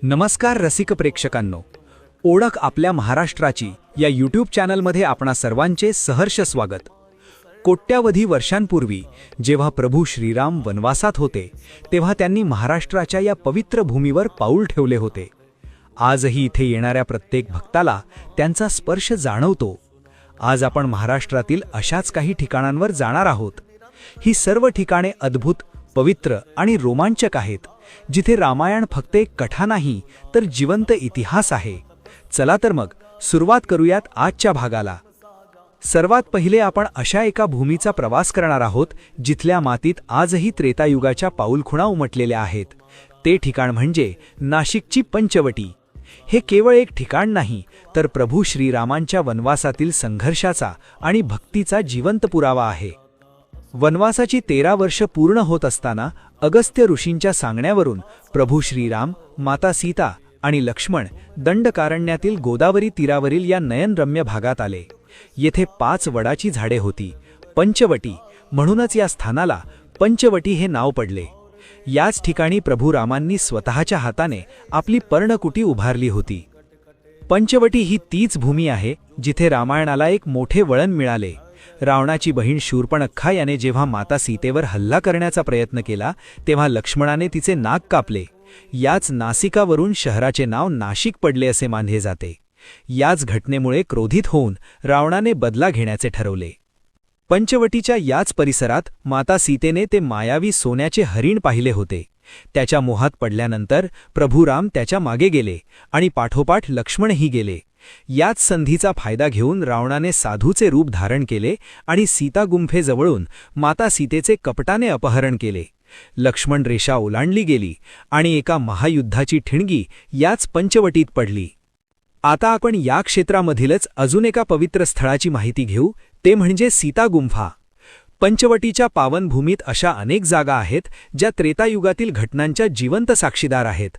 नमस्कार रसिक प्रेक्षकांनो, ओळख आपल्या महाराष्ट्राची या यूट्यूब चॅनलमध्ये आपणा सर्वांचे सहर्ष स्वागत। कोट्यावधी वर्षांपूर्वी जेव्हा प्रभू श्रीराम वनवासात होते तेव्हा त्यांनी महाराष्ट्राच्या या पवित्र भूमीवर पाऊल ठेवले होते। आजही इथे येणाऱ्या प्रत्येक भक्ताला त्यांचा स्पर्श जाणवतो। आज आपण महाराष्ट्रातील अशाच काही ठिकाणांवर जाणार आहोत। ही सर्व ठिकाणे अद्भुत, पवित्र आणि रोमांचक आहेत, जिथे रामायण फक्त एक कथा नाही तर जिवंत इतिहास आहे। चला तर मग सुरुवात करूयात आजच्या भागाला। सर्वात पहिले आपण अशा एका भूमीचा प्रवास करणार आहोत जिथल्या मातीत आजही त्रेतायुगाच्या पाऊलखुणा उमटलेल्या आहेत। ते ठिकाण म्हणजे नाशिकची पंचवटी। हे केवळ एक ठिकाण नाही तर प्रभू श्रीरामांच्या वनवासातील संघर्षाचा आणि भक्तीचा जिवंत पुरावा आहे। वनवासाची 13 वर्ष पूर्ण होत असताना अगस्त्य ऋषींच्या सांगण्यावरून प्रभू श्रीराम, माता सीता आणि लक्ष्मण दंडकारण्यातील गोदावरी तीरावरील या नयनरम्य भागात आले। येथे 5 वडाची झाडे होती, पंचवटी, म्हणूनच या स्थानाला पंचवटी हे नाव पडले। याच ठिकाणी प्रभू रामांनी स्वतःच्या हाताने आपली पर्णकुटी उभारली होती। पंचवटी ही तीच भूमी आहे जिथे रामायणाला एक मोठे वळण मिळाले। रावणाची बहीण शूर्पणखा याने जेव्हा माता सीतेवर हल्ला करण्याचा प्रयत्न केला तेव्हा लक्ष्मणाने तिचे नाक कापले। याच नासिकावरून शहराचे नाव नाशिक पडले असे मानले जाते। याच घटनेमुळे क्रोधित होऊन रावणाने बदला घेण्याचे ठरवले। पंचवटीच्या याच परिसरात माता सीतेने ते मायावी सोन्याचे हरिण पाहिले होते। त्याच्या मोहात पडल्यानंतर प्रभू राम त्याच्या मागे गेले आणि पाठोपाठ लक्ष्मणही गेले। याच संधीचा फायदा घेऊन रावणाने साधूचे रूप धारण केले आणि सीता गुंफेजवळून माता सीतेचे कपटाने अपहरण केले। लक्ष्मण रेषा ओलांडली गेली आणि एका महायुद्धाची ठिणगी याच पंचवटीत पडली। आता आपण या क्षेत्रामधीलच अजून एका पवित्र स्थळाची माहिती घेऊ, ते म्हणजे सीता गुंफा। पंचवटीच्या पावनभूमीत अशा अनेक जागा आहेत ज्या त्रेतायुगातील घटनांच्या जिवंत साक्षीदार आहेत,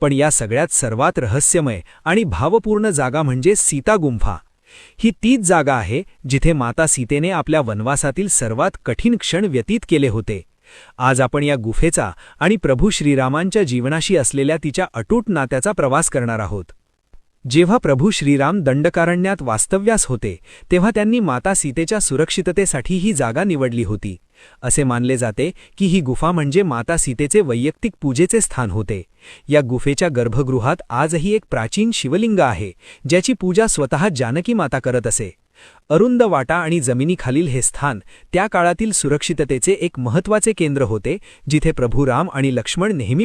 पण या सगळ्यात सर्वात रहस्यमय आणि भावपूर्ण जागा म्हणजे सीता गुंफा। ही तीच जागा आहे जिथे माता सीतेने आपल्या वनवासातील सर्वात कठीण क्षण व्यतीत केले होते। आज आपण या गुफेचा आणि प्रभू श्रीरामांच्या जीवनाशी असलेल्या तिच्या अटूट नात्याचा प्रवास करणार आहोत। जेव्हा प्रभू श्रीराम दंडकारण्यात वास्तव्यास होते तेव्हा त्यांनी माता सीतेच्या सुरक्षिततेसाठी ही जागा निवडली होती। असे मानले जाते की ही गुफा म्हणजे माता सीतेचे वैयक्तिक पूजेचे स्थान होते। या गुफेच्या गर्भगृहात आजही एक प्राचीन शिवलिंग आहे, ज्याची पूजा स्वतः जानकी माता करत असे। अरुंद वाटा आणि जमिनीखालील हे स्थान त्या काळातील सुरक्षिततेचे एक महत्त्वाचे केंद्र होते, जिथे प्रभू राम आणि लक्ष्मण नेहमी